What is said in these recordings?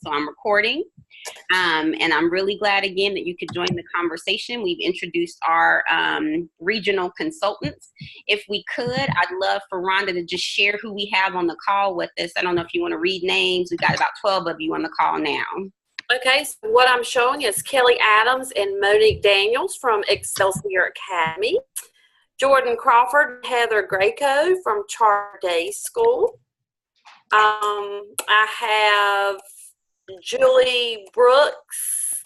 So I'm recording. And I'm really glad again that you could join the conversation. We've introduced our regional consultants. If we could, I'd love for Rhonda to just share who we have on the call with us. I don't know if you want to read names. We've got about 12 of you on the call now. Okay, so what I'm showing is Kelly Adams and Monique Daniels from Excelsior Academy. Jordan Crawford, Heather Greco from Charter Day School. I have Julie Brooks,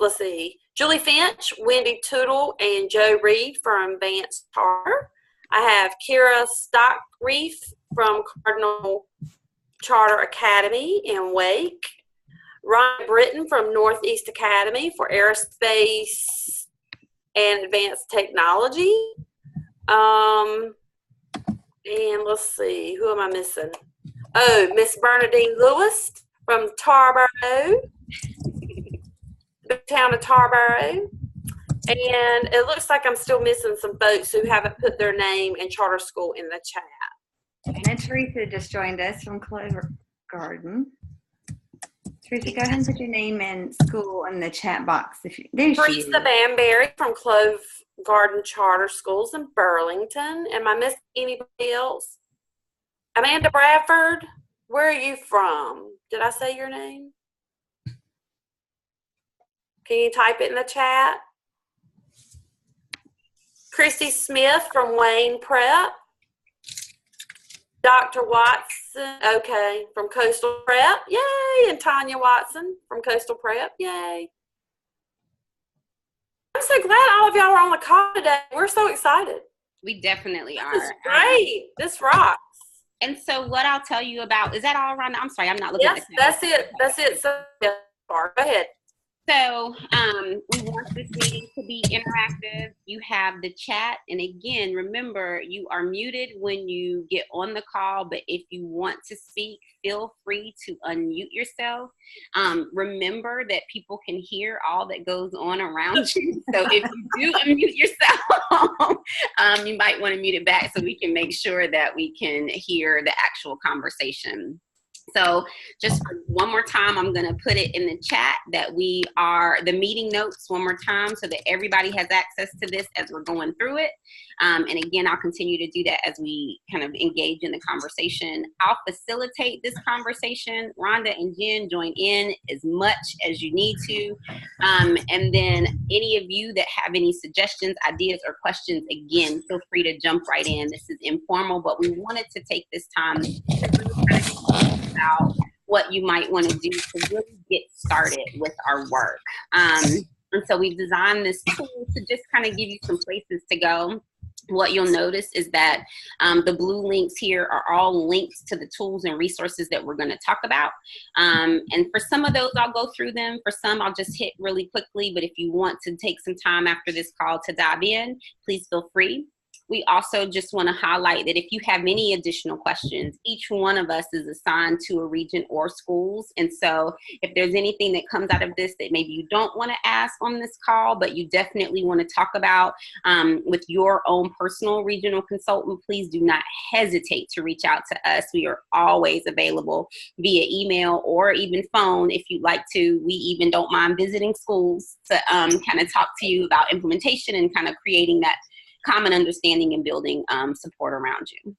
Julie Finch, Wendy Tootle, and Joe Reed from Vance Charter. I have Kira Stockreef from Cardinal Charter Academy in Wake. Ryan Britton from Northeast Academy for Aerospace and Advanced Technology. And let's see, who am I missing? Oh, Miss Bernadine Lewis from Tarboro, big town of Tarboro. And it looks like I'm still missing some folks who haven't put their name and charter school in the chat. And Teresa just joined us from Clover Garden. Teresa, go ahead and put your name and school in the chat box. Teresa Banbury from Clove Garden Charter Schools in Burlington. Am I missing anybody else? Amanda Bradford, where are you from? Did I say your name? Can you type it in the chat? Christy Smith from Wayne Prep. Dr. Watson, okay, from Coastal Prep, yay, and Tanya Watson from Coastal Prep, yay. I'm so glad all of y'all are on the call today. We're so excited. We definitely are. This is great. This rocks. And so what I'll tell you about, is that all, Rhonda? I'm sorry, I'm not looking at the that's it. That's it. So, yeah, go ahead. So we want this meeting to be interactive. You have the chat. And again, remember, you are muted when you get on the call. But if you want to speak, feel free to unmute yourself. Remember that people can hear all that goes on around you. So if you do unmute yourself, you might want to mute it back so we can make sure that we can hear the actual conversation. So just one more time, I'm going to put it in the chat that we are the meeting notes one more time so that everybody has access to this as we're going through it. And again, I'll continue to do that as we kind of engage in the conversation. I'll facilitate this conversation. Rhonda and Jen join in as much as you need to. And then any of you that have any suggestions, ideas, or questions, again, feel free to jump right in. This is informal, but we wanted to take this time about what you might want to do to really get started with our work. And so we've designed this tool to just kind of give you some places to go. What you'll notice is that the blue links here are all links to the tools and resources that we're going to talk about. And for some of those, I'll go through them. For some, I'll just hit really quickly. But if you want to take some time after this call to dive in, please feel free. We also just want to highlight that if you have any additional questions, each one of us is assigned to a region or schools. And so if there's anything that comes out of this that maybe you don't want to ask on this call, but you definitely want to talk about with your own personal regional consultant, please do not hesitate to reach out to us. We are always available via email or even phone if you'd like to. We even don't mind visiting schools to kind of talk to you about implementation and kind of creating that common understanding and building support around you.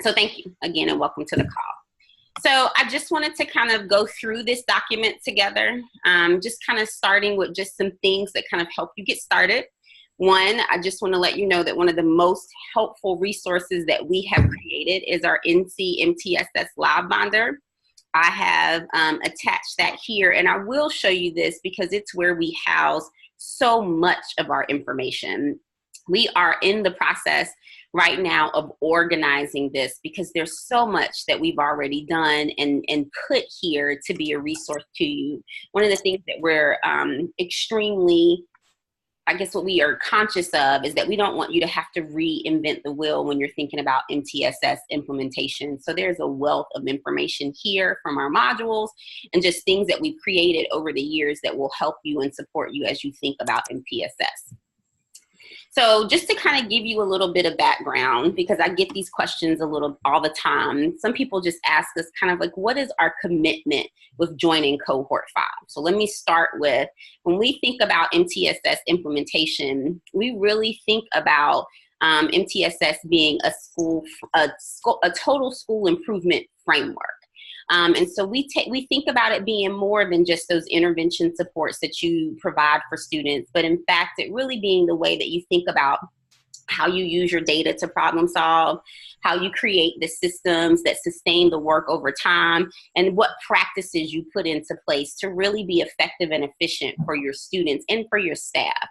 So thank you again and welcome to the call. So I just wanted to kind of go through this document together, just kind of starting with just some things that kind of help you get started. One, I just want to let you know that one of the most helpful resources that we have created is our NC MTSS Live Binder. I have attached that here, and I will show you this because it's where we house so much of our information. We are in the process right now of organizing this because there's so much that we've already done and put here to be a resource to you. One of the things that we're extremely, I guess what we are conscious of is that we don't want you to have to reinvent the wheel when you're thinking about MTSS implementation. So there's a wealth of information here from our modules and just things that we've created over the years that will help you and support you as you think about MTSS. So just to kind of give you a little bit of background, because I get these questions all the time. Some people just ask us kind of like, what is our commitment with joining Cohort 5? So let me start with, when we think about MTSS implementation, we really think about MTSS being a total school improvement framework. And so we think about it being more than just those intervention supports that you provide for students, but in fact, it really being the way that you think about how you use your data to problem solve, how you create the systems that sustain the work over time, and what practices you put into place to really be effective and efficient for your students and for your staff.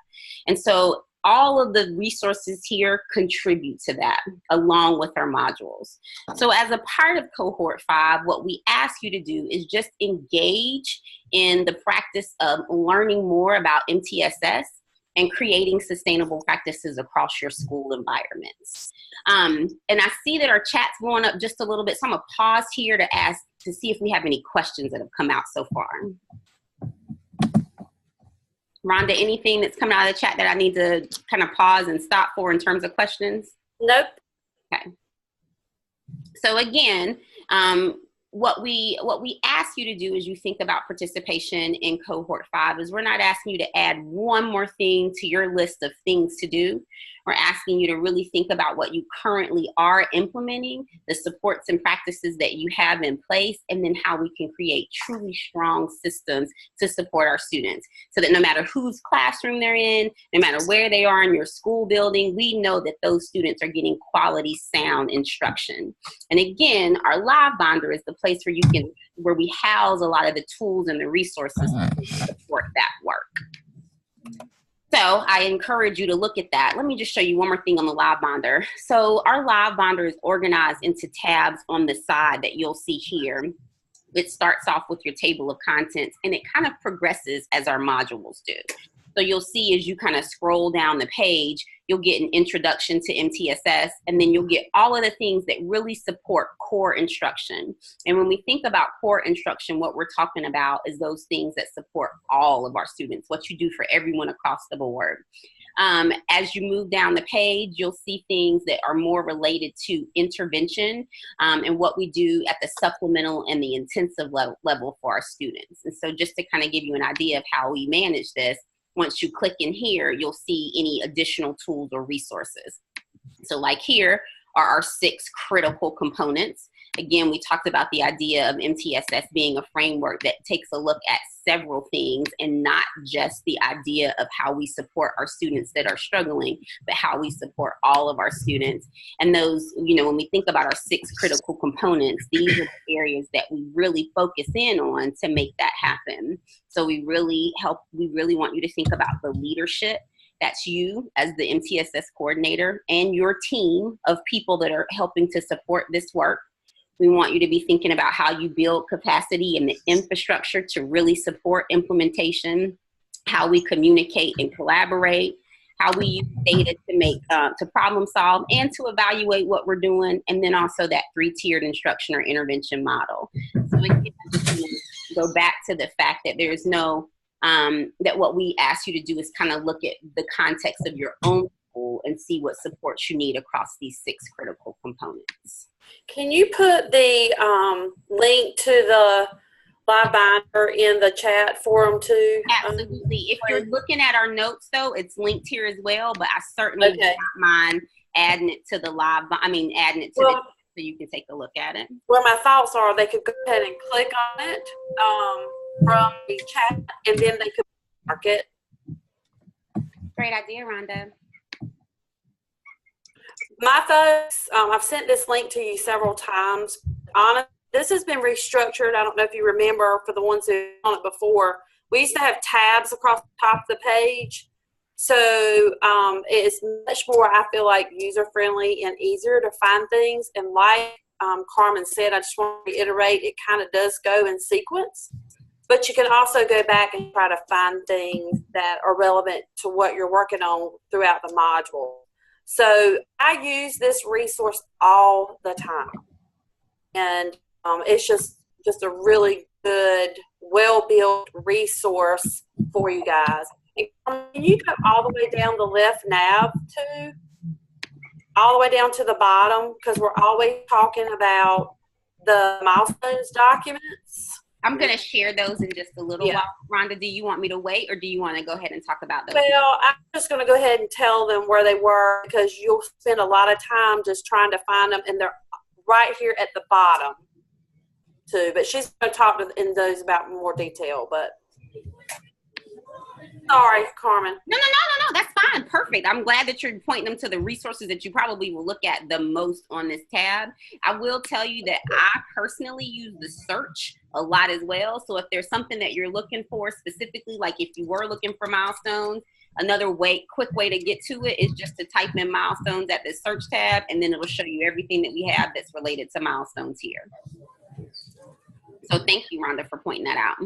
And so all of the resources here contribute to that, along with our modules. So as a part of Cohort 5, what we ask you to do is just engage in the practice of learning more about MTSS and creating sustainable practices across your school environments. And I see that our chat's going up just a little bit, so I'm gonna pause here to see if we have any questions that have come out so far. Rhonda, anything that's coming out of the chat that I need to kind of pause and stop for in terms of questions? Nope. Okay. So again, what we ask you to do as you think about participation in Cohort 5 is we're not asking you to add one more thing to your list of things to do. We're asking you to really think about what you currently are implementing, the supports and practices that you have in place, and then how we can create truly strong systems to support our students so that no matter whose classroom they're in, no matter where they are in your school building, we know that those students are getting quality, sound instruction. And again, our live binder is the place where we house a lot of the tools and the resources to support that work. So I encourage you to look at that. Let me just show you one more thing on the live binder. So our live binder is organized into tabs on the side that you'll see here. It starts off with your table of contents and it kind of progresses as our modules do. So you'll see as you kind of scroll down the page, you'll get an introduction to MTSS, and then you'll get all of the things that really support core instruction. And when we think about core instruction, what we're talking about is those things that support all of our students, what you do for everyone across the board. As you move down the page, you'll see things that are more related to intervention and what we do at the supplemental and the intensive level for our students. And so just to kind of give you an idea of how we manage this, once you click in here, you'll see any additional tools or resources. So like here are our 6 critical components. Again, we talked about the idea of MTSS being a framework that takes a look at several things and not just the idea of how we support our students that are struggling, but how we support all of our students. And those, when we think about our 6 critical components, these are the areas that we really focus in on to make that happen. So we really want you to think about the leadership. That's you as the MTSS coordinator and your team of people that are helping to support this work. We want you to be thinking about how you build capacity and the infrastructure to really support implementation, how we communicate and collaborate, how we use data to problem solve and to evaluate what we're doing, and then also that 3-tiered instruction or intervention model. So again, I just want to go back to the fact that there's no, that what we ask you to do is kind of look at the context of your own school and see what supports you need across these 6 critical components. Can you put the link to the live binder in the chat for them too? Absolutely. If you're looking at our notes, though, it's linked here as well. But I certainly do not mind adding it to the so you can take a look at it. Where my thoughts are, they could go ahead and click on it from the chat, and then they could mark it. Great idea, Rhonda. My folks, I've sent this link to you several times. Honestly, this has been restructured. I don't know if you remember, for the ones who on it before, we used to have tabs across the top of the page. So it's much more, I feel like, user-friendly and easier to find things. And like Carmen said, I just want to reiterate, it kind of does go in sequence. But you can also go back and try to find things that are relevant to what you're working on throughout the module. So I use this resource all the time, and it's just a really good, well-built resource for you guys. And can you go all the way down the left nav too? All the way down to the bottom, because we're always talking about the milestones documents. I'm going to share those in just a little while. Rhonda, do you want me to wait, or do you want to go ahead and talk about those? Well, I'm just going to go ahead and tell them where they were, because you'll spend a lot of time just trying to find them, and they're right here at the bottom too. But she's going to talk in those about more detail. But sorry, Carmen. No, that's fine. Perfect. I'm glad that you're pointing them to the resources that you probably will look at the most on this tab. I will tell you that I personally use the search a lot as well. So if there's something that you're looking for specifically, like if you were looking for milestones, another quick way to get to it is just to type in milestones at the search tab, and then it'll show you everything that we have that's related to milestones here. So thank you, Rhonda, for pointing that out.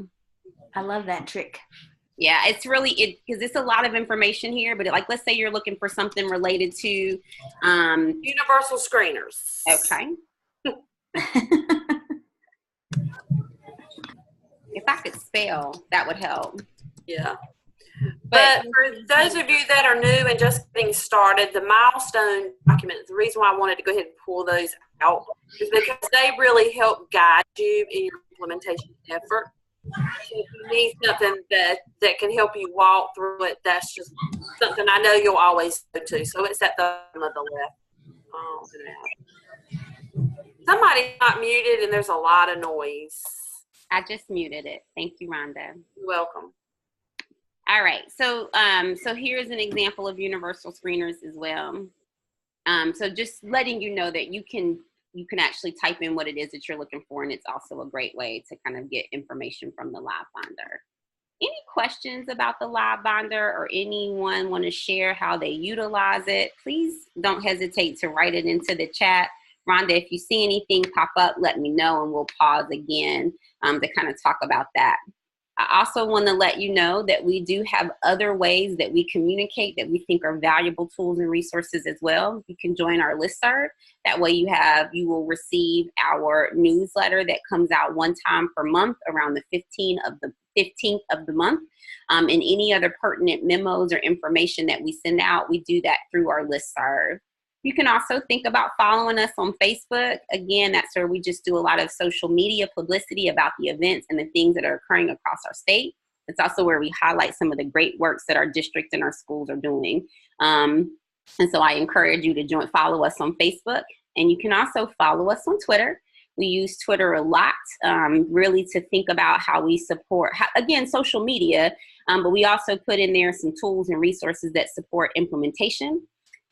I love that trick. Yeah, it's really, because it's a lot of information here, but like, let's say you're looking for something related to universal screeners. Okay. If I could spell, that would help. Yeah. But for those of you that are new and just getting started, the milestone documents, the reason why I wanted to go ahead and pull those out is because they really help guide you in your implementation effort. So if you need something that can help you walk through it, that's just something I know you'll always go to. So it's at the bottom of the left. Oh, somebody's not muted, and there's a lot of noise. I just muted it. Thank you, Rhonda. You're welcome. All right. So so here's an example of universal screeners as well. So just letting you know that you can actually type in what it is that you're looking for, and it's also a great way to kind of get information from the Live Binder. Any questions about the Live Binder, or anyone want to share how they utilize it? Please don't hesitate to write it into the chat. Rhonda, if you see anything pop up, let me know, and we'll pause again to kind of talk about that. I also want to let you know that we do have other ways that we communicate that we think are valuable tools and resources as well. You can join our listserv. That way you will receive our newsletter that comes out one time per month around the 15th of the month. And any other pertinent memos or information that we send out, we do that through our listserv. You can also think about following us on Facebook. Again, that's where we just do a lot of social media publicity about the events and the things that are occurring across our state. It's also where we highlight some of the great works that our district and our schools are doing. And so I encourage you to follow us on Facebook. And you can also follow us on Twitter. We use Twitter a lot, really to think about how we support, again, social media, but we also put in there some tools and resources that support implementation.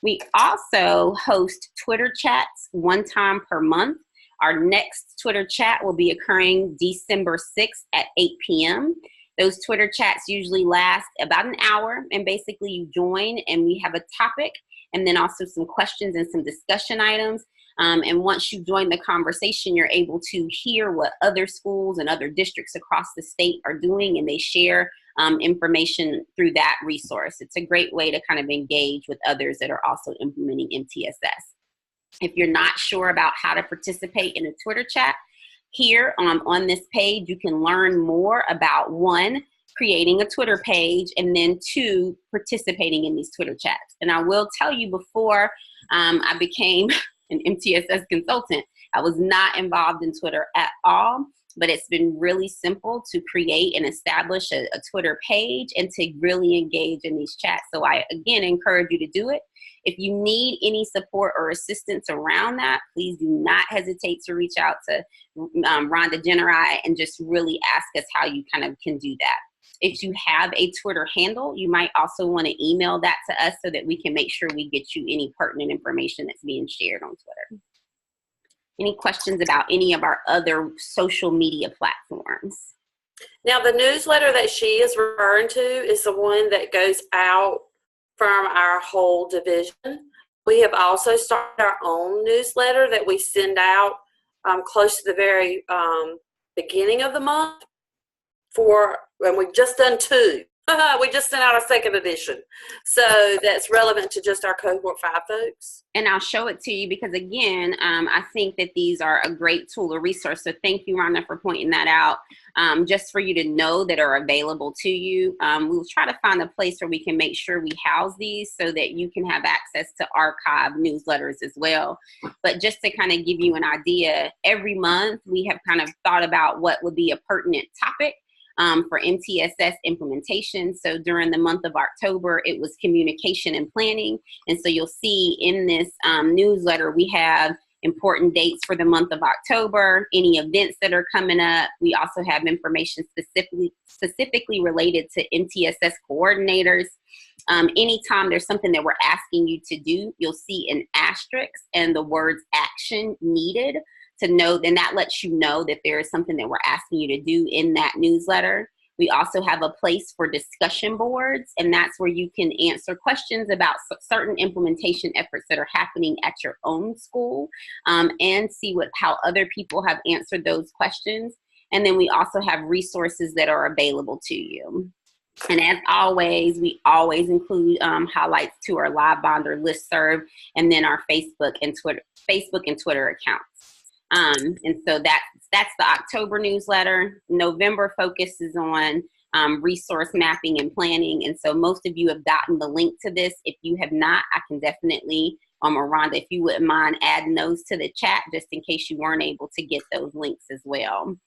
We also host Twitter chats one time per month. Our next Twitter chat will be occurring December 6th at 8 p.m. Those Twitter chats usually last about an hour, and basically you join and we have a topic and then also some questions and some discussion items. And once you join the conversation, you're able to hear what other schools and other districts across the state are doing, and they share information through that resource. It's a great way to kind of engage with others that are also implementing MTSS. If you're not sure about how to participate in a Twitter chat, here on this page, you can learn more about, one, creating a Twitter page, and then two, participating in these Twitter chats. And I will tell you, before I became an MTSS consultant, I was not involved in Twitter at all. But it's been really simple to create and establish a Twitter page and to really engage in these chats. So I, again, encourage you to do it. If you need any support or assistance around that, please do not hesitate to reach out to Rhonda Generai and just really ask us how you kind of can do that. If you have a Twitter handle, you might also want to email that to us so that we can make sure we get you any pertinent information that's being shared on Twitter. Any questions about any of our other social media platforms? Now, the newsletter that she is referring to is the one that goes out from our whole division. We have also started our own newsletter that we send out close to the very beginning of the month and we've just done two We just sent out a second edition. So that's relevant to just our Cohort 5 folks. And I'll show it to you because, again, I think that these are a great tool or resource. So thank you, Rhonda, for pointing that out. Just for you to know that are available to you. We'll try to find a place where we can make sure we house these so that you can have access to archive newsletters as well. But just to kind of give you an idea, every month we have kind of thought about what would be a pertinent topic for MTSS implementation. So during the month of October, it was communication and planning. And so you'll see in this newsletter, we have important dates for the month of October, any events that are coming up. We also have information specifically related to MTSS coordinators. Anytime there's something that we're asking you to do, you'll see an asterisk and the words action needed to know, then that lets you know that there is something that we're asking you to do in that newsletter. We also have a place for discussion boards, and that's where you can answer questions about certain implementation efforts that are happening at your own school, and see how other people have answered those questions. And then we also have resources that are available to you. And as always, we always include highlights to our live bonder listserv, and then our Facebook and Twitter accounts. And so that's the October newsletter. November focuses on resource mapping and planning. And so most of you have gotten the link to this. If you have not, I can definitely, or Rhonda, if you wouldn't mind adding those to the chat, just in case you weren't able to get those links as well.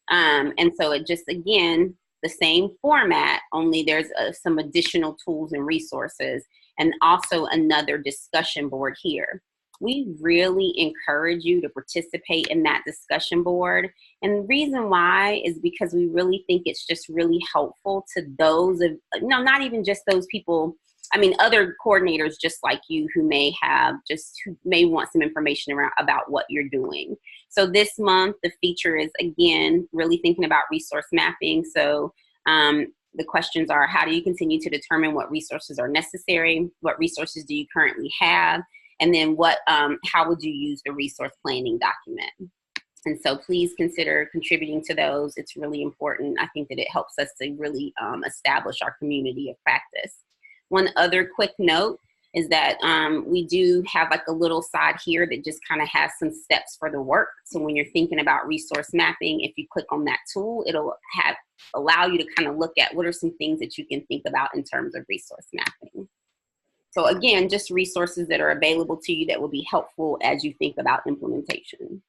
And so it just, again, the same format, only there's some additional tools and resources, and also another discussion board here. We really encourage you to participate in that discussion board. And the reason why is because we really think it's just really helpful to those of, no, not even just those people, I mean, other coordinators just like you who may want some information about what you're doing. So this month, the feature is, again, really thinking about resource mapping. So the questions are, how do you continue to determine what resources are necessary? What resources do you currently have? And then how would you use the resource planning document? And so please consider contributing to those. It's really important. I think that it helps us to really establish our community of practice. One other quick note is that we do have like a little side here that just kind of has some steps for the work. So when you're thinking about resource mapping, if you click on that tool, it'll allow you to kind of look at what are some things that you can think about in terms of resource mapping. So again, just resources that are available to you that will be helpful as you think about implementation.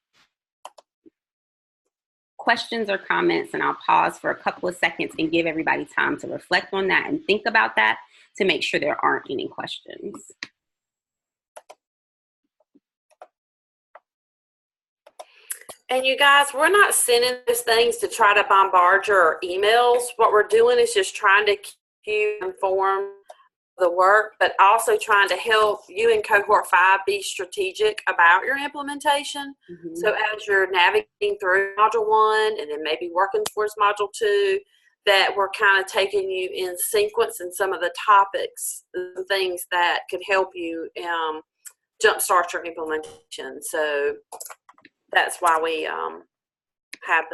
Questions or comments, and I'll pause for a couple of seconds and give everybody time to reflect on that and think about that to make sure there aren't any questions. And you guys, we're not sending those things to try to bombard your emails. What we're doing is just trying to keep you informed the work, but also trying to help you in Cohort 5 be strategic about your implementation. Mm-hmm. So as you're navigating through Module 1 and then maybe working towards Module 2, that we're kind of taking you in sequence in some of the topics, the things that could help you jumpstart your implementation. So that's why we have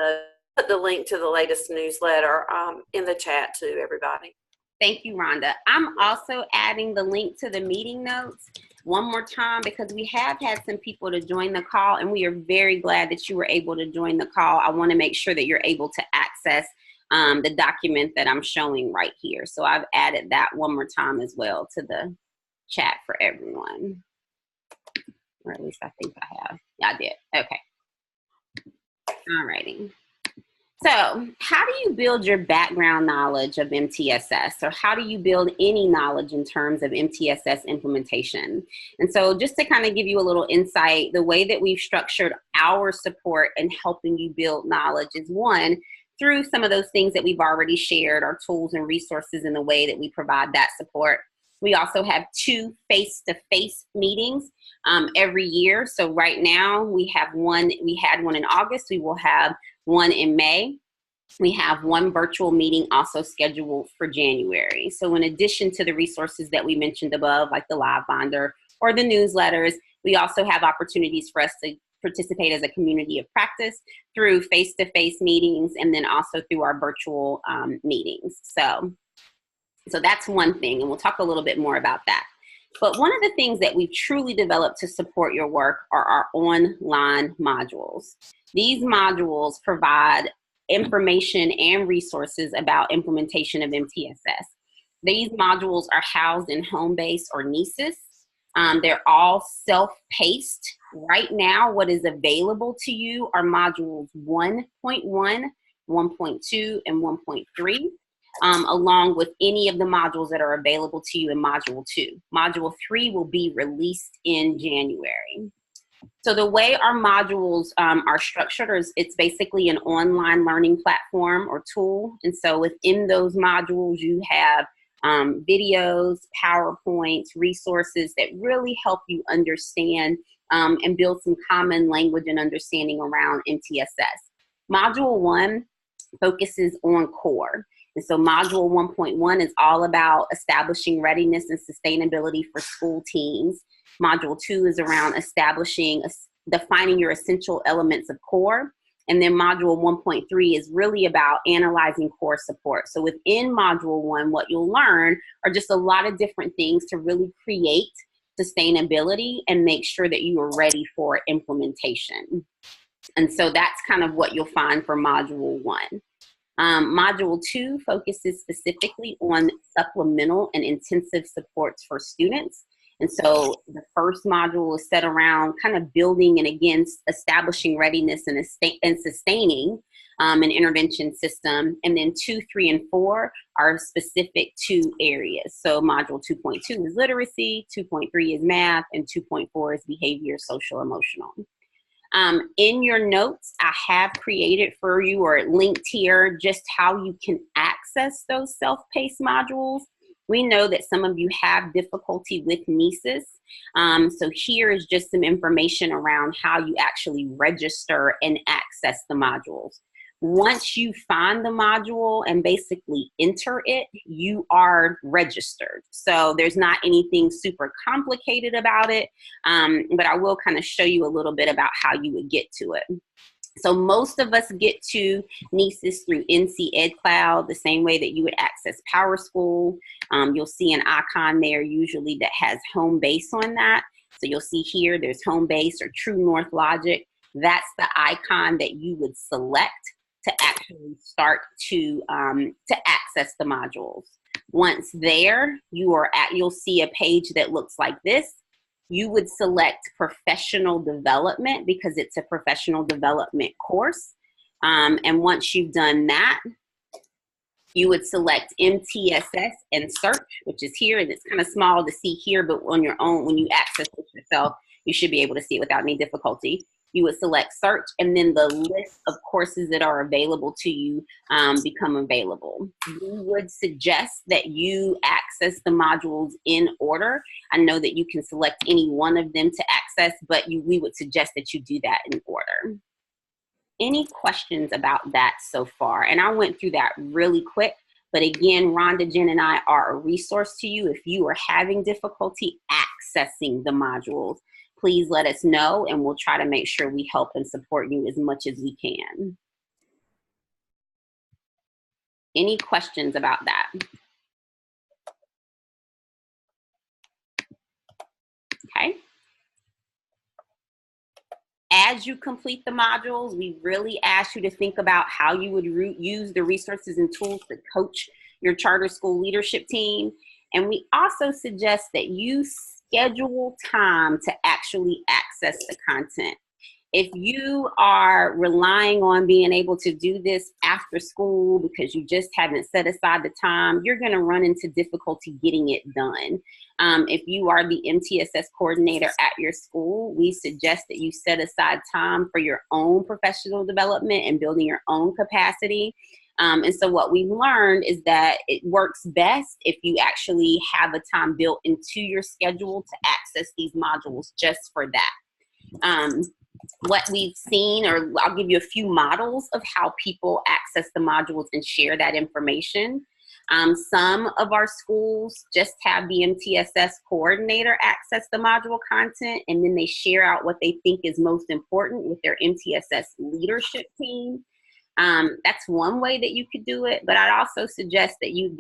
put the link to the latest newsletter in the chat to everybody. Thank you, Rhonda. I'm also adding the link to the meeting notes one more time because we have had some people to join the call, and we are very glad that you were able to join the call. I want to make sure that you're able to access the document that I'm showing right here. So I've added that one more time as well to the chat for everyone. Or at least I think I have. Yeah, I did. Okay. All righty. So how do you build your background knowledge of MTSS, or how do you build any knowledge in terms of MTSS implementation? And so just to kind of give you a little insight, the way that we've structured our support in helping you build knowledge is, one, through some of those things that we've already shared, our tools and resources in the way that we provide that support. We also have 2 face-to-face meetings every year. So right now we have one, we had one in August, we will have one in May. We have one virtual meeting also scheduled for January. So in addition to the resources that we mentioned above, like the live binder or the newsletters, we also have opportunities for us to participate as a community of practice through face-to-face meetings, and then also through our virtual meetings. So So that's one thing, and we'll talk a little bit more about that. But one of the things that we've truly developed to support your work are our online modules. These modules provide information and resources about implementation of MTSS. These modules are housed in Homebase or Nieces. They're all self-paced. Right now, what is available to you are modules 1.1, 1.2, and 1.3. Along with any of the modules that are available to you in Module 2. Module 3 will be released in January. So the way our modules are structured is it's basically an online learning platform or tool. And so within those modules, you have videos, PowerPoints, resources that really help you understand and build some common language and understanding around MTSS. Module 1 focuses on core. And so module 1.1 is all about establishing readiness and sustainability for school teams. Module 2 is around defining your essential elements of core. And then module 1.3 is really about analyzing core support. So within module 1, what you'll learn are just a lot of different things to really create sustainability and make sure that you are ready for implementation. And so that's kind of what you'll find for module 1. Module 2 focuses specifically on supplemental and intensive supports for students. And so the first module is set around kind of building and again, establishing readiness and sustaining an intervention system. And then 2, 3, and 4 are specific to areas. So module 2.2 is literacy, 2.3 is math, and 2.4 is behavior, social, emotional. In your notes, I have created for you or linked here just how you can access those self-paced modules. We know that some of you have difficulty with Nieces. So here is just some information around how you actually register and access the modules. Once you find the module and basically enter it, you are registered. So there's not anything super complicated about it, but I will kind of show you a little bit about how you would get to it. So most of us get to Nieces through NC Ed Cloud, the same way that you would access PowerSchool. You'll see an icon there usually that has Homebase on that. So you'll see here there's Homebase or True North Logic. That's the icon that you would select to actually start to access the modules. Once there, you'll see a page that looks like this. You would select professional development because it's a professional development course. And once you've done that, you would select MTSS and search, which is here, and it's kind of small to see here, but on your own, when you access it yourself, you should be able to see it without any difficulty. You would select search, and then the list of courses that are available to you become available. We would suggest that you access the modules in order. I know that you can select any one of them to access, but we would suggest that you do that in order. Any questions about that so far? And I went through that really quick, but again, Rhonda, Jen, and I are a resource to you if you are having difficulty accessing the modules. Please let us know, and we'll try to make sure we help and support you as much as we can. Any questions about that? Okay. As you complete the modules, we really ask you to think about how you would use the resources and tools to coach your charter school leadership team. And we also suggest that you schedule time to actually access the content. If you are relying on being able to do this after school because you just haven't set aside the time, you're going to run into difficulty getting it done. If you are the MTSS coordinator at your school, we suggest that you set aside time for your own professional development and building your own capacity. And so what we've learned is that it works best if you actually have a time built into your schedule to access these modules just for that. What we've seen, or I'll give you a few models of how people access the modules and share that information. Some of our schools just have the MTSS coordinator access the module content, and then they share out what they think is most important with their MTSS leadership team. That's one way that you could do it, but I'd also suggest that you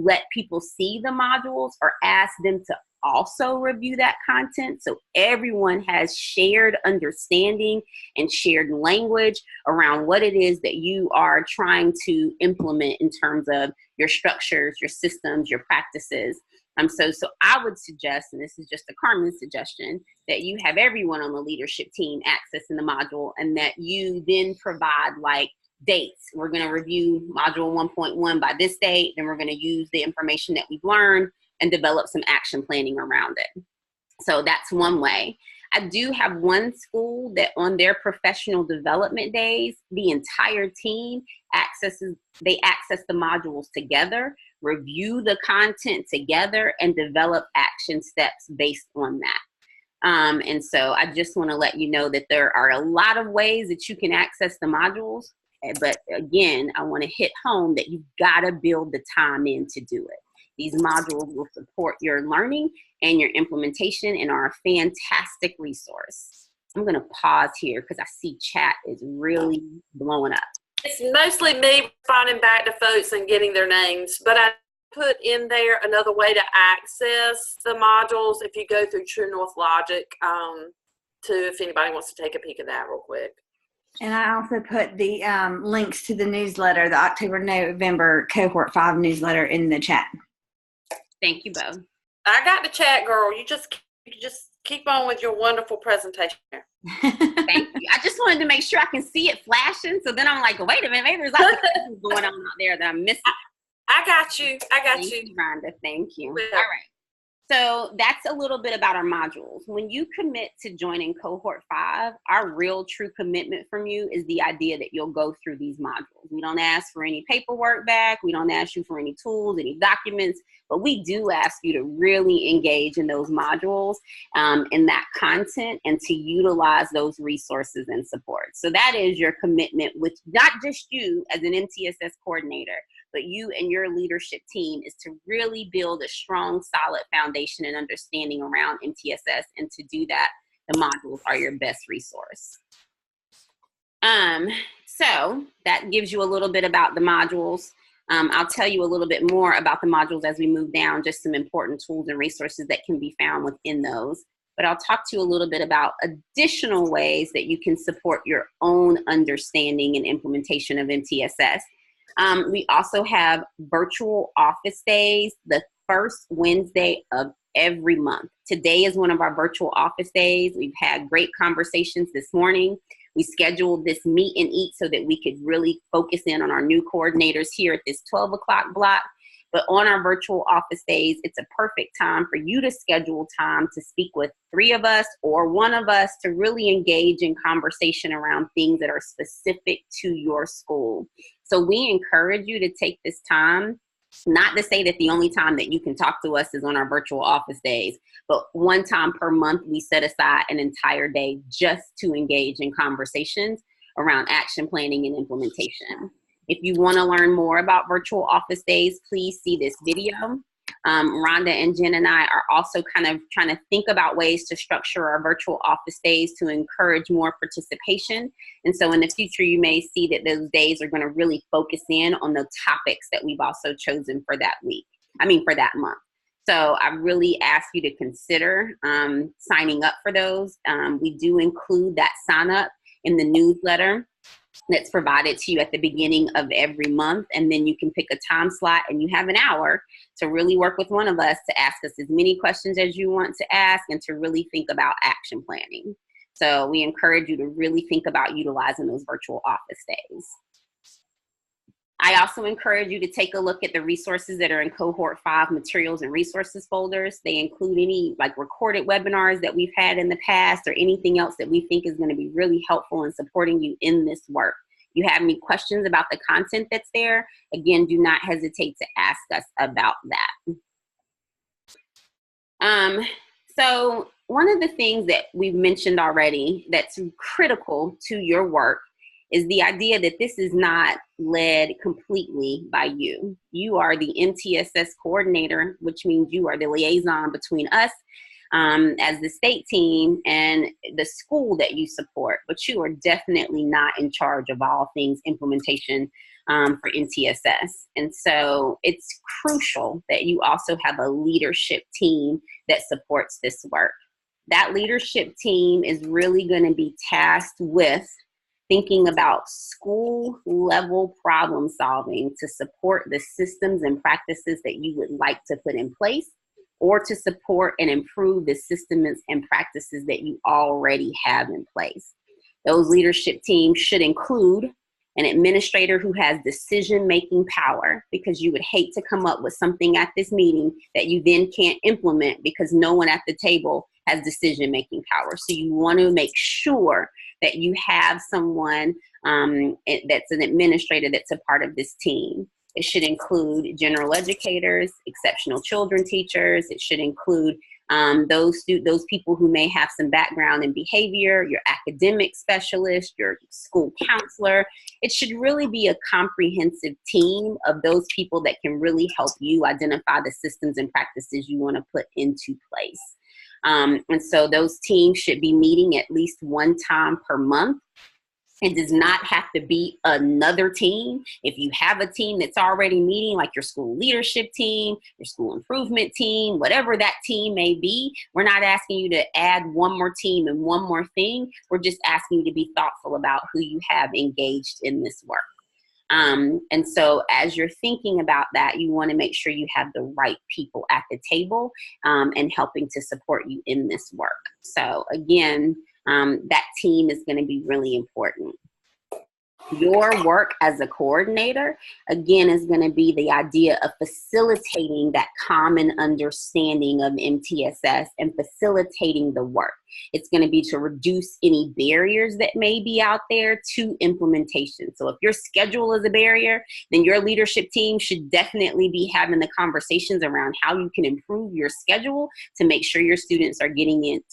let people see the modules or ask them to also review that content, so everyone has shared understanding and shared language around what it is that you are trying to implement in terms of your structures, your systems, your practices. So I would suggest, and this is just a Carmen suggestion, that you have everyone on the leadership team accessing the module, and that you then provide like dates. We're going to review module 1.1 by this date, then we're going to use the information that we've learned and develop some action planning around it. So that's one way. I do have one school that on their professional development days, the entire team access the modules together, review the content together, and develop action steps based on that. And so I just want to let you know that there are a lot of ways that you can access the modules. But again, I want to hit home that you've got to build the time in to do it. These modules will support your learning and your implementation and are a fantastic resource. I'm going to pause here because I see chat is really blowing up. It's mostly me responding back to folks and getting their names, but I put in there another way to access the modules if you go through True North Logic, if anybody wants to take a peek at that real quick. And I also put the links to the newsletter, the October-November Cohort 5 newsletter in the chat. Thank you, Bo. I got the chat, girl. You just keep on with your wonderful presentation. Thank you. I just wanted to make sure I can see it flashing. So then I'm like, wait a minute, maybe there's lots of things going on out there that I'm missing. I got you. Thank you, Rhonda. Thank you. All right. So that's a little bit about our modules. When you commit to joining Cohort 5, our real true commitment from you is the idea that you'll go through these modules. We don't ask for any paperwork back. We don't ask you for any tools, any documents, but we do ask you to really engage in those modules, in that content, and to utilize those resources and support. So that is your commitment with not just you as an MTSS coordinator, but you and your leadership team, is to really build a strong, solid foundation and understanding around MTSS. And to do that, the modules are your best resource. So that gives you a little bit about the modules. I'll tell you a little bit more about the modules as we move down, just some important tools and resources that can be found within those. But I'll talk to you a little bit about additional ways that you can support your own understanding and implementation of MTSS. We also have virtual office days the first Wednesday of every month. Today is one of our virtual office days. We've had great conversations this morning. We scheduled this meet and eat so that we could really focus in on our new coordinators here at this 12 o'clock block. But on our virtual office days, it's a perfect time for you to schedule time to speak with 3 of us or 1 of us to really engage in conversation around things that are specific to your school. So we encourage you to take this time, not to say that the only time that you can talk to us is on our virtual office days, but 1 time per month, we set aside an entire day just to engage in conversations around action planning and implementation. If you want to learn more about virtual office days, please see this video. Rhonda and Jen and I are also kind of trying to think about ways to structure our virtual office days to encourage more participation. And so in the future, you may see that those days are going to really focus in on the topics that we've also chosen for that for that month. So I really ask you to consider signing up for those. We do include that sign up in the newsletter that's provided to you at the beginning of every month. And then you can pick a time slot and you have an hour to really work with one of us to ask us as many questions as you want to ask and to really think about action planning. So we encourage you to really think about utilizing those virtual office days. I also encourage you to take a look at the resources that are in Cohort 5 materials and resources folders. They include any recorded webinars that we've had in the past or anything else that we think is going to be really helpful in supporting you in this work. If you have any questions about the content that's there, again, do not hesitate to ask us about that. So one of the things that we've mentioned already that's critical to your work is the idea that this is not led completely by you. You are the MTSS coordinator, which means you are the liaison between us as the state team and the school that you support, but you are definitely not in charge of all things implementation for MTSS. And so it's crucial that you also have a leadership team that supports this work. That leadership team is really going to be tasked with thinking about school level problem solving to support the systems and practices that you would like to put in place, or to support and improve the systems and practices that you already have in place. Those leadership teams should include an administrator who has decision-making power, because you would hate to come up with something at this meeting that you then can't implement because no one at the table has decision-making power. So you want to make sure that you have someone that's an administrator that's a part of this team. It should include general educators, exceptional children teachers. It should include those people who may have some background in behavior, your academic specialist, your school counselor. It should really be a comprehensive team of those people that can really help you identify the systems and practices you want to put into place. And so those teams should be meeting at least one time per month. It does not have to be another team. If you have a team that's already meeting, like your school leadership team, your school improvement team, whatever that team may be, we're not asking you to add one more team and one more thing. We're just asking you to be thoughtful about who you have engaged in this work. And so as you're thinking about that, you want to make sure you have the right people at the table and helping to support you in this work. So again, that team is going to be really important. Your work as a coordinator, again, is going to be the idea of facilitating that common understanding of MTSS and facilitating the work. It's going to be to reduce any barriers that may be out there to implementation. So if your schedule is a barrier, then your leadership team should definitely be having the conversations around how you can improve your schedule to make sure your students are getting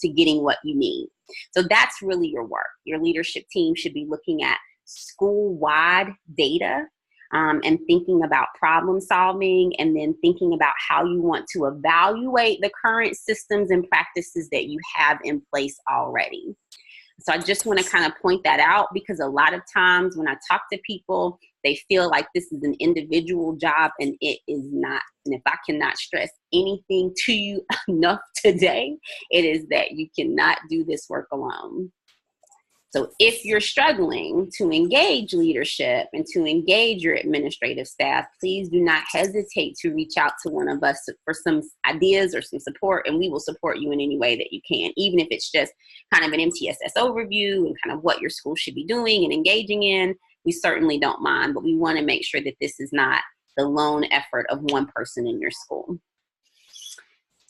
what you need. So that's really your work. Your leadership team should be looking at school-wide data and thinking about problem solving, and then thinking about how you want to evaluate the current systems and practices that you have in place already. So I just want to kind of point that out, because a lot of times when I talk to people, they feel like this is an individual job, and it is not. And if I cannot stress anything to you enough today, it is that you cannot do this work alone. So if you're struggling to engage leadership and to engage your administrative staff, please do not hesitate to reach out to one of us for some ideas or some support, and we will support you in any way that you can, even if it's just kind of an MTSS overview and kind of what your school should be doing and engaging in. We certainly don't mind, but we want to make sure that this is not the lone effort of one person in your school.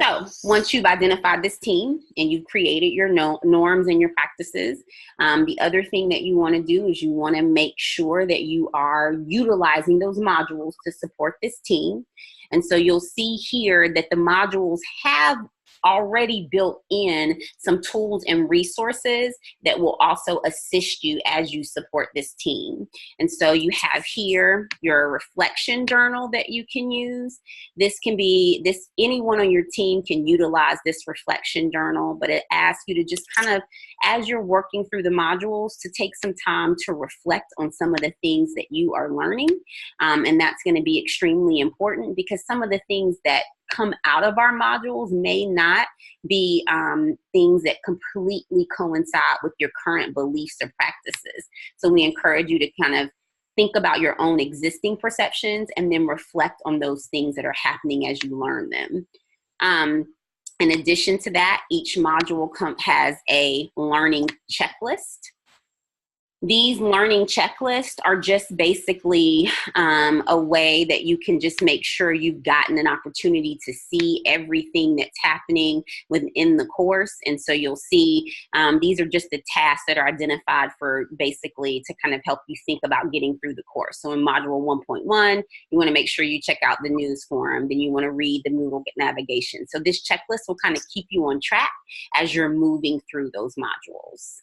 So once you've identified this team and you've created your norms and your practices, the other thing that you want to do is you want to make sure that you are utilizing those modules to support this team. And so you'll see here that the modules have already built in some tools and resources that will also assist you as you support this team. And so you have here your reflection journal that you can use. This can be, anyone on your team can utilize this reflection journal, but it asks you to just kind of, as you're working through the modules, to take some time to reflect on some of the things that you are learning. And that's going to be extremely important, because some of the things that come out of our modules may not be things that completely coincide with your current beliefs or practices. So we encourage you to kind of think about your own existing perceptions and then reflect on those things that are happening as you learn them. In addition to that, each module has a learning checklist. These learning checklists are just basically a way that you can just make sure you've gotten an opportunity to see everything that's happening within the course. And so you'll see these are just the tasks that are identified for basically to kind of help you think about getting through the course. So in module 1.1, you want to make sure you check out the news forum. Then you want to read the Moodle navigation. So this checklist will kind of keep you on track as you're moving through those modules.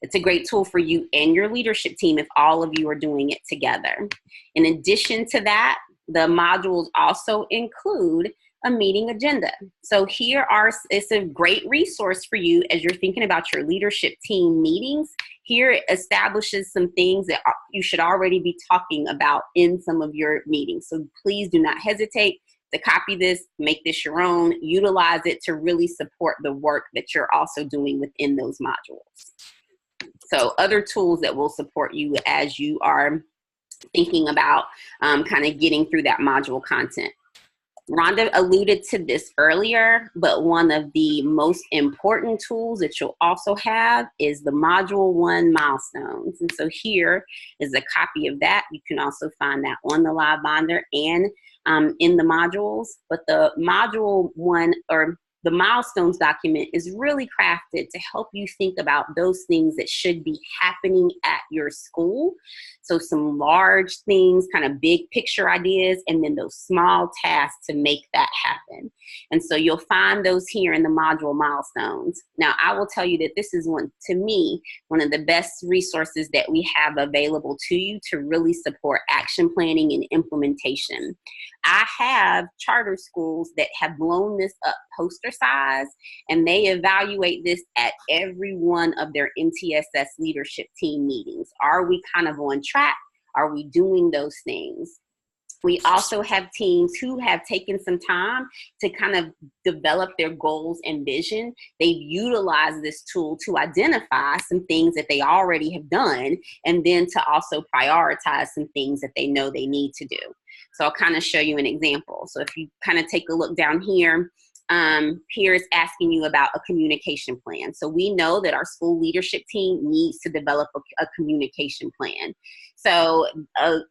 It's a great tool for you and your leadership team if all of you are doing it together. In addition to that, the modules also include a meeting agenda. So it's a great resource for you as you're thinking about your leadership team meetings. Here it establishes some things that you should already be talking about in some of your meetings. So please do not hesitate to copy this, make this your own, utilize it to really support the work that you're also doing within those modules. So other tools that will support you as you are thinking about kind of getting through that module content. Rhonda alluded to this earlier, but one of the most important tools that you'll also have is the Module 1 milestones. And so here is a copy of that. You can also find that on the Live Binder and in the modules. But the Module 1 or the milestones document is really crafted to help you think about those things that should be happening at your school. So some large things, kind of big picture ideas, and then those small tasks to make that happen. And so you'll find those here in the module milestones. Now, I will tell you that this is to me, one of the best resources that we have available to you to really support action planning and implementation. I have charter schools that have blown this up poster size, and they evaluate this at every one of their MTSS leadership team meetings. Are we kind of on track? Are we doing those things? We also have teams who have taken some time to kind of develop their goals and vision. They've utilized this tool to identify some things that they already have done, and then to also prioritize some things that they know they need to do. So I'll kind of show you an example. So if you kind of take a look down here, here is asking you about a communication plan. So we know that our school leadership team needs to develop a communication plan. So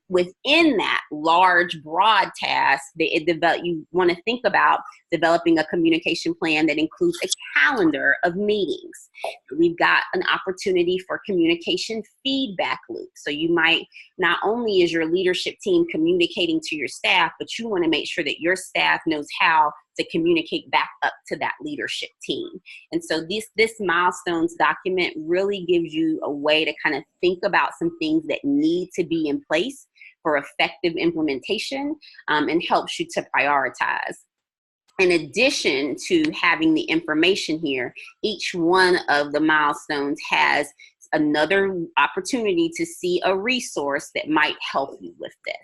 within that large, broad task, you want to think about developing a communication plan that includes a calendar of meetings. We've got an opportunity for communication feedback loop. So you might, not only is your leadership team communicating to your staff, but you want to make sure that your staff knows how to communicate back up to that leadership team. And so this milestones document really gives you a way to kind of think about some things that need to be in place for effective implementation, and helps you to prioritize. In addition to having the information here, each one of the milestones has another opportunity to see a resource that might help you with this.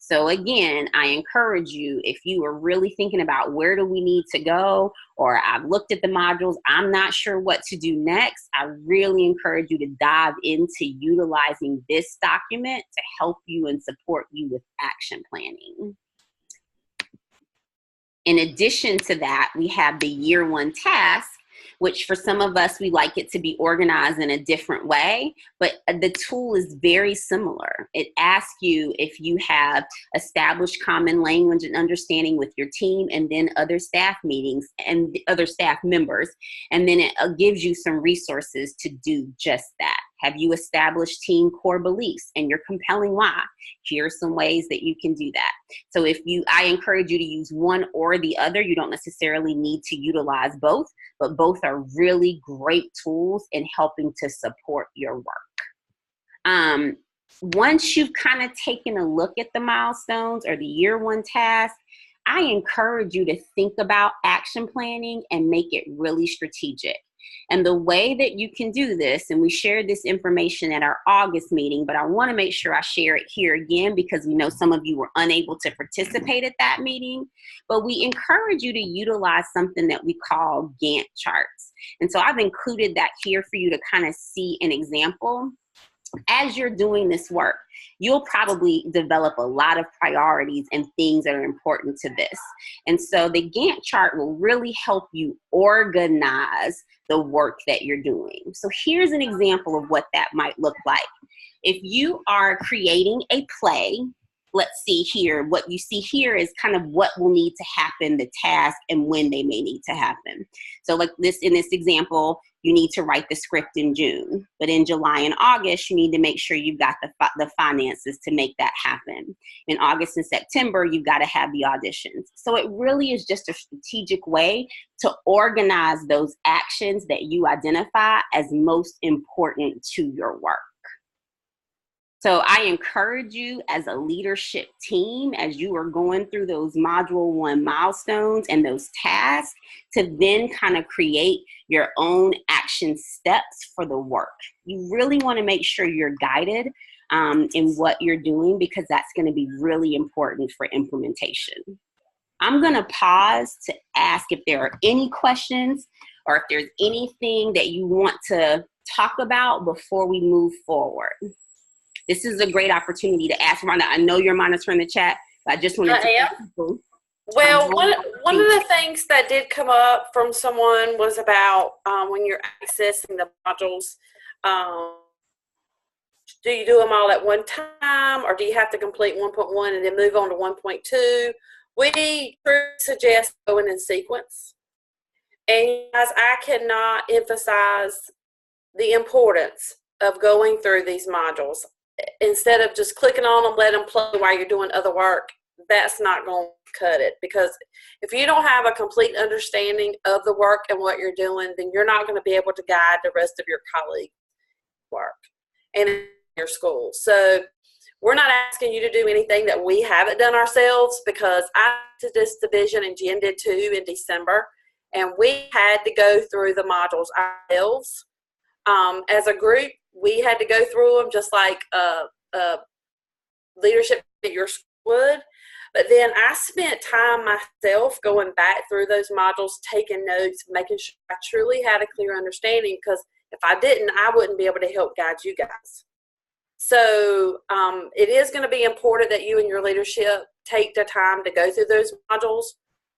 So again, I encourage you, if you are really thinking about where do we need to go, or I've looked at the modules, I'm not sure what to do next, I really encourage you to dive into utilizing this document to help you and support you with action planning. In addition to that, we have the year 1 task, which for some of us, we like it to be organized in a different way, but the tool is very similar. It asks you if you have established common language and understanding with your team, and then other staff meetings and other staff members, and then it gives you some resources to do just that. Have you established team core beliefs and your compelling why? Here are some ways that you can do that. So I encourage you to use one or the other. You don't necessarily need to utilize both, but both are really great tools in helping to support your work. Once you've kind of taken a look at the milestones or the year 1 task, I encourage you to think about action planning and make it really strategic. And the way that you can do this, and we shared this information at our August meeting, but I want to make sure I share it here again because we know some of you were unable to participate at that meeting, but we encourage you to utilize something that we call Gantt charts. And so I've included that here for you to kind of see an example. As you're doing this work, you'll probably develop a lot of priorities and things that are important to this. And so the Gantt chart will really help you organize the work that you're doing. So here's an example of what that might look like. If you are creating a play, let's see here, what you see here is kind of what will need to happen, the task, and when they may need to happen. So like in this example, you need to write the script in June, but in July and August, you need to make sure you've got the finances to make that happen. In August and September, you've got to have the auditions. So it really is just a strategic way to organize those actions that you identify as most important to your work. So I encourage you as a leadership team, as you are going through those module 1 milestones and those tasks, to then kind of create your own action steps for the work. You really want to make sure you're guided in what you're doing, because that's going to be really important for implementation. I'm going to pause to ask if there are any questions or if there's anything that you want to talk about before we move forward. This is a great opportunity to ask Rhonda. I know you're monitoring the chat, but I just wanted to ask people. Well, one of the things that did come up from someone was about when you're accessing the modules, do you do them all at one time, or do you have to complete 1.1 and then move on to 1.2? We suggest going in sequence. And guys, I cannot emphasize the importance of going through these modules. Instead of just clicking on them, let them play while you're doing other work, that's not going to cut it. Because if you don't have a complete understanding of the work and what you're doing, then you're not going to be able to guide the rest of your colleagues' work and in your school. So we're not asking you to do anything that we haven't done ourselves, because I did this division and Jen did too in December, and we had to go through the modules ourselves. As a group, we had to go through them just like leadership at your school would. But then I spent time myself going back through those modules, taking notes, making sure I truly had a clear understanding, because if I didn't, I wouldn't be able to help guide you guys. So it is going to be important that you and your leadership take the time to go through those modules.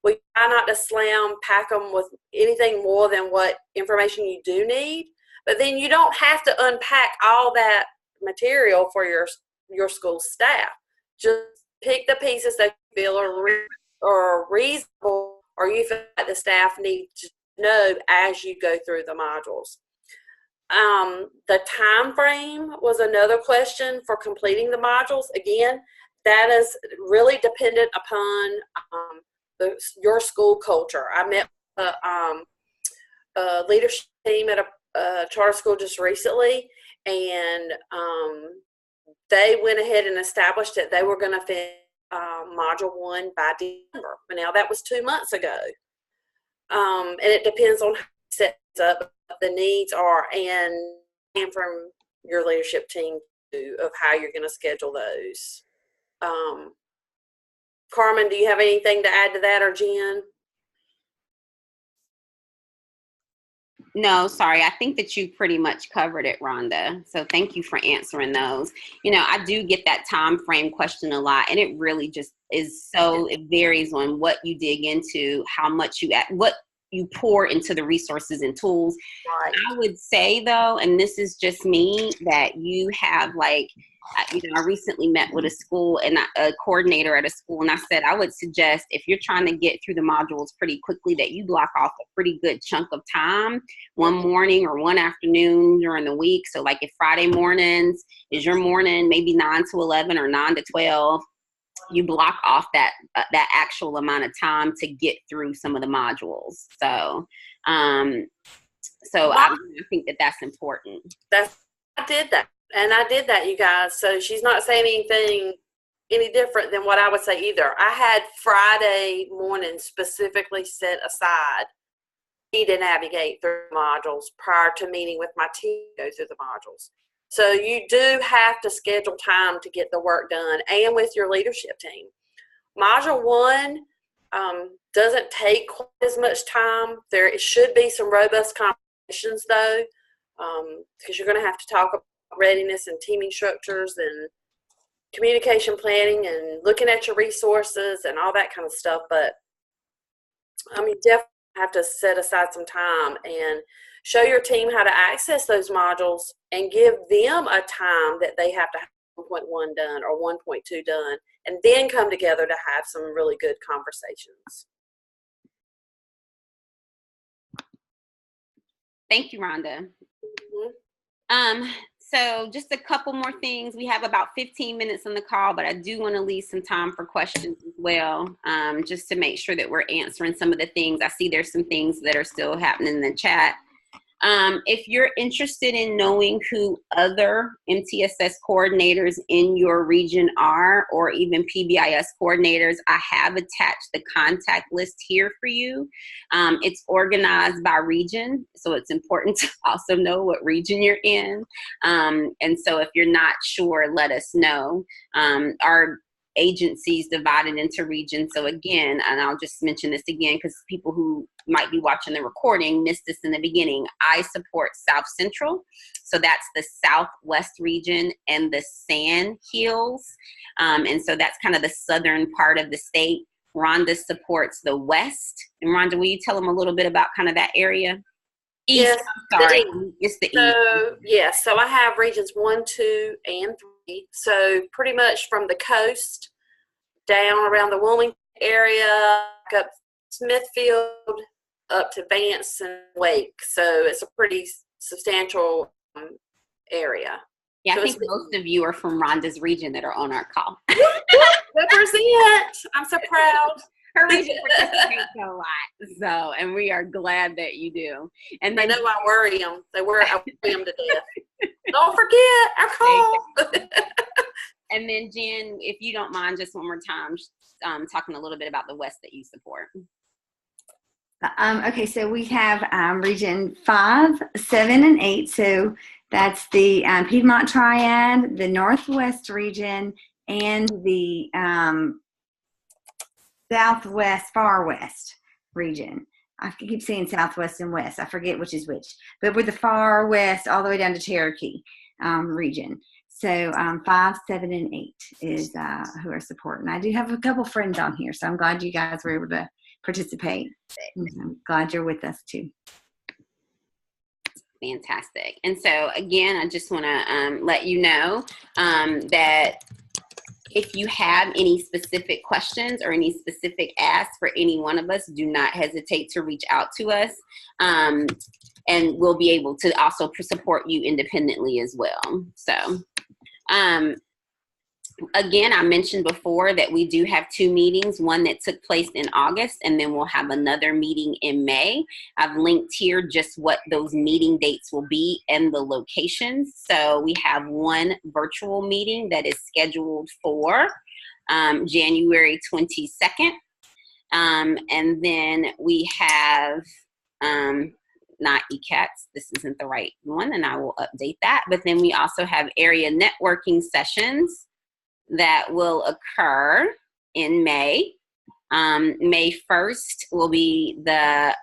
We try not to slam pack them with anything more than what information you do need. But then you don't have to unpack all that material for your school staff. Just pick the pieces that you feel are reasonable, or you feel like the staff need to know as you go through the modules. The time frame was another question for completing the modules. Again, that is really dependent upon your school culture. I met a leadership team at a charter school just recently, and they went ahead and established that they were going to finish module 1 by December. Now that was 2 months ago, and it depends on how you set up what the needs are, and from your leadership team too, of how you're going to schedule those. Carmen, do you have anything to add to that, or Jen? No, sorry. I think that you pretty much covered it, Rhonda. So thank you for answering those. You know, I do get that time frame question a lot, and it really just is so, it varies on what you dig into, how much what you pour into the resources and tools. Right. I would say though, and this is just me, that you have like, I recently met with a school and a coordinator at a school, and I said, I would suggest if you're trying to get through the modules pretty quickly, that you block off a pretty good chunk of time, one morning or one afternoon during the week. So like if Friday mornings is your morning, maybe 9 to 11 or 9 to 12, you block off that actual amount of time to get through some of the modules. So, I think that that's important. I did that. And I did that, you guys. So she's not saying anything any different than what I would say either. I had Friday morning specifically set aside to navigate through modules prior to meeting with my team to go through the modules. So you do have to schedule time to get the work done, and with your leadership team. Module 1 doesn't take quite as much time. There should be some robust conversations though, because you're going to have to talk about readiness and teaming structures and communication planning and looking at your resources and all that kind of stuff. But you definitely have to set aside some time and show your team how to access those modules, and give them a time that they have to have 1.1 done or 1.2 done, and then come together to have some really good conversations. Thank you, Rhonda. Mm-hmm. So just a couple more things. We have about 15 minutes on the call, but I do want to leave some time for questions as well, just to make sure that we're answering some of the things. I see there's some things that are still happening in the chat. If you're interested in knowing who other MTSS coordinators in your region are, or even PBIS coordinators, I have attached the contact list here for you. It's organized by region, so it's important to also know what region you're in. And so if you're not sure, let us know. Our agencies divided into regions. So again, and I'll just mention this again because people who might be watching the recording missed this in the beginning. I support South Central. So that's the Southwest region and the Sand Hills. And so that's kind of the southern part of the state. Rhonda supports the West. And Rhonda, will you tell them a little bit about kind of that area? East, Yes, I'm sorry. it's the East. So I have regions 1, 2, and 3. So pretty much from the coast down around the Wilmington area, up Smithfield, up to Vance and Wake. So it's a pretty substantial area. Yeah, so I think most of you are from Rhonda's region that are on our call. Represent. I'm so proud. Her region participates a lot, so, and we are glad that you do. And they know I worry them. I worry them to death. Don't forget our call. And then Jen, if you don't mind, just one more time, talking a little bit about the West that you support. Okay, so we have region 5, 7, and 8. So that's the Piedmont Triad, the Northwest region, and the Southwest, Far West region. I keep saying Southwest and West. I forget which is which. But we're the Far West all the way down to Cherokee region. So 5, 7, and 8 is who are supporting. I do have a couple friends on here, so I'm glad you guys were able to participate. I'm glad you're with us too. Fantastic. And so again, I just want to let you know that if you have any specific questions or any specific asks for any one of us, do not hesitate to reach out to us. And we'll be able to also support you independently as well. So again, I mentioned before that we do have 2 meetings, one that took place in August, and then we'll have another meeting in May. I've linked here just what those meeting dates will be and the locations. So we have one virtual meeting that is scheduled for January 22nd. And then we have, not ECATS, this isn't the right one, and I will update that. But then we also have area networking sessions that will occur in May. May 1st will be the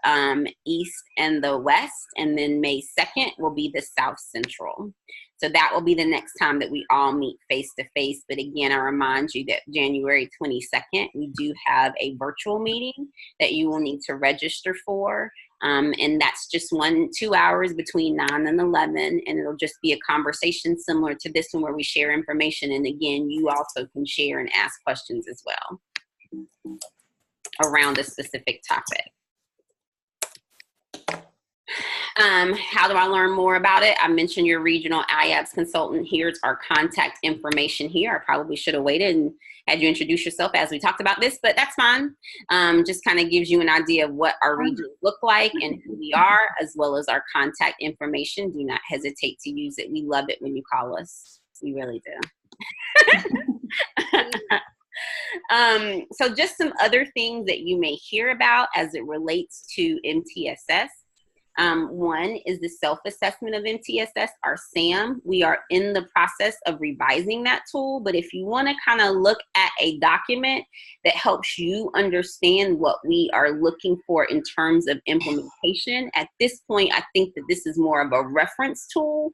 East and the West, and then May 2nd will be the South Central. So that will be the next time that we all meet face to face. But again, I remind you that January 22nd, we do have a virtual meeting that you will need to register for. And that's just 2 hours between 9 and 11. And it'll just be a conversation similar to this one where we share information. And again, you also can share and ask questions as well around a specific topic. How do I learn more about it? I mentioned your regional IABS consultant. Here's our contact information here. I probably should have waited and had you introduce yourself as we talked about this, but that's fine. Just kind of gives you an idea of what our regions look like and who we are, as well as our contact information. Do not hesitate to use it. We love it when you call us. We really do. So just some other things that you may hear about as it relates to MTSS. One is the self-assessment of MTSS, our SAM. We are in the process of revising that tool, but if you want to kind of look at a document that helps you understand what we are looking for in terms of implementation, at this point, I think that this is more of a reference tool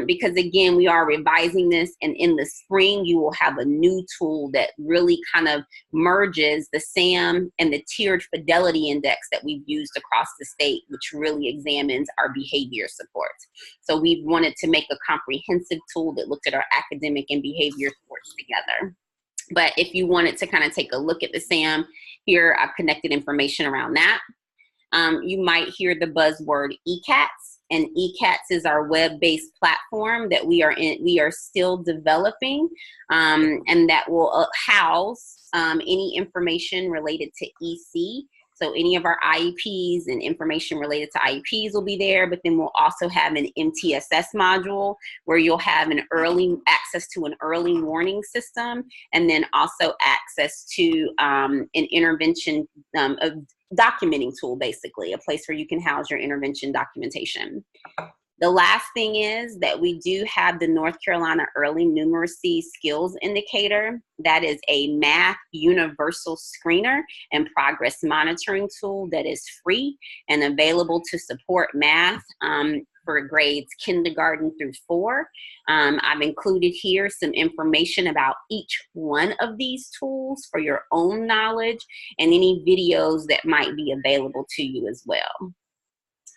because, again, we are revising this, and in the spring, you will have a new tool that really kind of merges the SAM and the tiered fidelity index that we've used across the state, which really examines our behavior support. So we wanted to make a comprehensive tool that looked at our academic and behavior supports together. But if you wanted to kind of take a look at the SAM, here I've connected information around that. You might hear the buzzword ECATS, and ECATS is our web-based platform that we are still developing, and that will house any information related to EC. So any of our IEPs and information related to IEPs will be there, but then we'll also have an MTSS module where you'll have an early access to an early warning system, and then also access to an intervention a documenting tool, basically, a place where you can house your intervention documentation. The last thing is that we do have the North Carolina Early Numeracy Skills Indicator. That is a math universal screener and progress monitoring tool that is free and available to support math for grades kindergarten through 4. I've included here some information about each one of these tools for your own knowledge and any videos that might be available to you as well.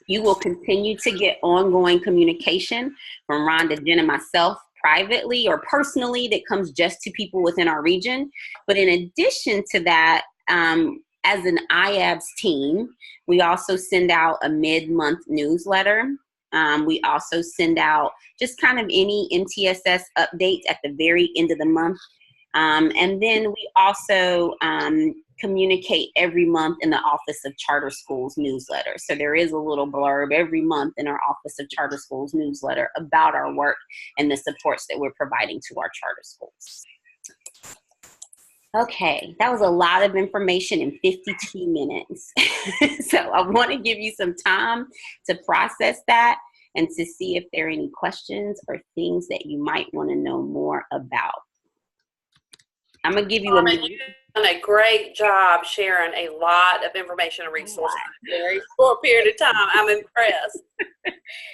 You will continue to get ongoing communication from Rhonda, Jen, and myself privately or personally that comes just to people within our region. But in addition to that, as an IABS team, we also send out a mid-month newsletter. We also send out just kind of any MTSS updates at the very end of the month. And then we also communicate every month in the Office of Charter Schools newsletter. So there is a little blurb every month in our Office of Charter Schools newsletter about our work and the supports that we're providing to our charter schools. Okay, that was a lot of information in 52 minutes. So I want to give you some time to process that and to see if there are any questions or things that you might want to know more about. I'm going to give you a minute. You've done a great job sharing a lot of information and resources in a very short period of time. I'm impressed.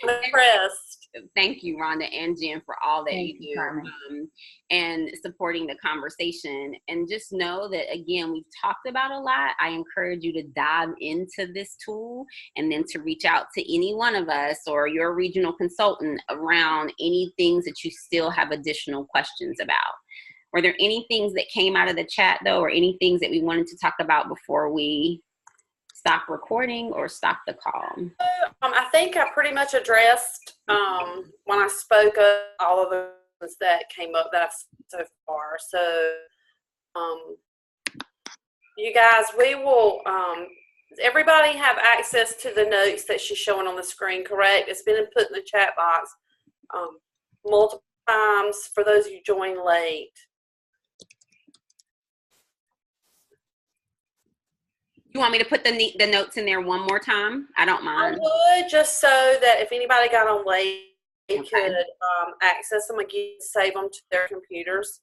I'm impressed. Thank you, Rhonda and Jen, for all that you do and supporting the conversation. And just know that, again, we've talked about a lot. I encourage you to dive into this tool and then to reach out to any one of us or your regional consultant around any things that you still have additional questions about. Were there any things that came out of the chat, though, or any things that we wanted to talk about before we stop recording or stop the call? I think I pretty much addressed when I spoke of all of the ones that came up that I've so far. So, you guys, we will, everybody have access to the notes that she's showing on the screen, correct? It's been put in the chat box multiple times for those of you joined late. You want me to put the notes in there one more time? I don't mind. I would, just so that if anybody got on late, they could access them again, save them to their computers.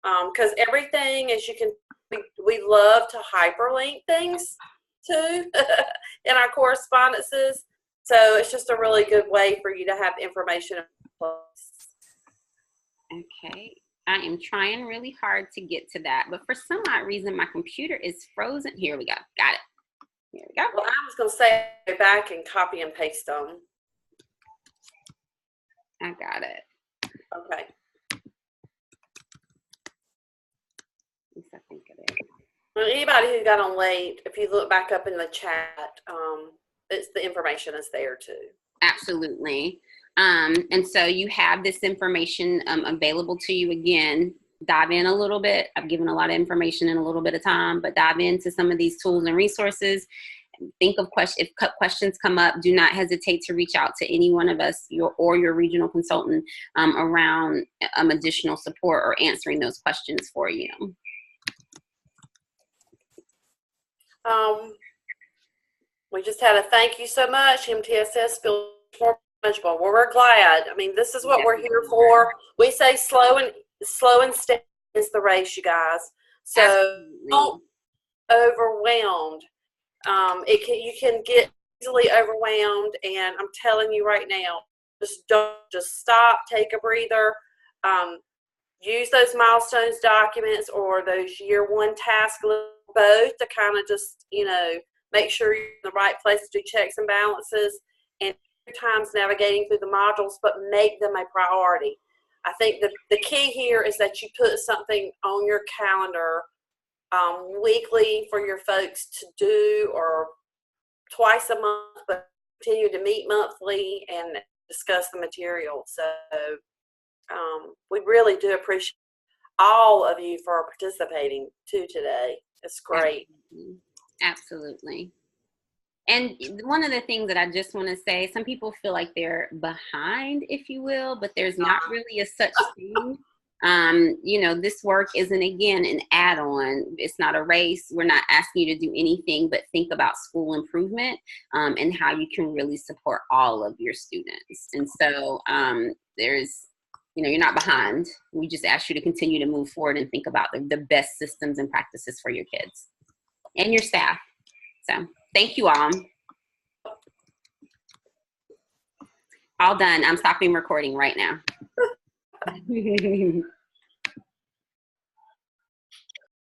Because everything, as you can, we love to hyperlink things too in our correspondences. So it's just a really good way for you to have information in place. Okay. I am trying really hard to get to that, but for some odd reason, my computer is frozen. Here we go. Got it. Here we go. Well, I was going to say go back and copy and paste them. I got it. Okay. At least I think it is. Well, anybody who got on late, if you look back up in the chat, it's the information is there too. Absolutely. And so you have this information available to you. Again, dive in a little bit. I've given a lot of information in a little bit of time, but dive into some of these tools and resources. Think of questions. If questions come up, do not hesitate to reach out to any one of us, your regional consultant, around additional support or answering those questions for you. We just had a thank you so much. MTSS feels more manageable. Well, we're glad. I mean, this is what we're here for. We say slow and steady is the race, you guys. So don't overwhelmed. You can get easily overwhelmed, and I'm telling you right now, just stop, take a breather, use those milestones documents or those year one task lists, both to kind of just, make sure you're in the right place to do checks and balances, and times navigating through the modules, but make them a priority. I think the key here is that you put something on your calendar weekly for your folks to do, or twice a month, but continue to meet monthly and discuss the material. So we really do appreciate all of you for participating too today. It's great. Absolutely. And one of the things that I just want to say, some people feel like they're behind, if you will, but there's not really a such thing. You know, this work isn't, again, an add-on. It's not a race. We're not asking you to do anything but think about school improvement and how you can really support all of your students. And so there's, you know, you're not behind. We just ask you to continue to move forward and think about the best systems and practices for your kids and your staff. So thank you all. All done. I'm stopping recording right now.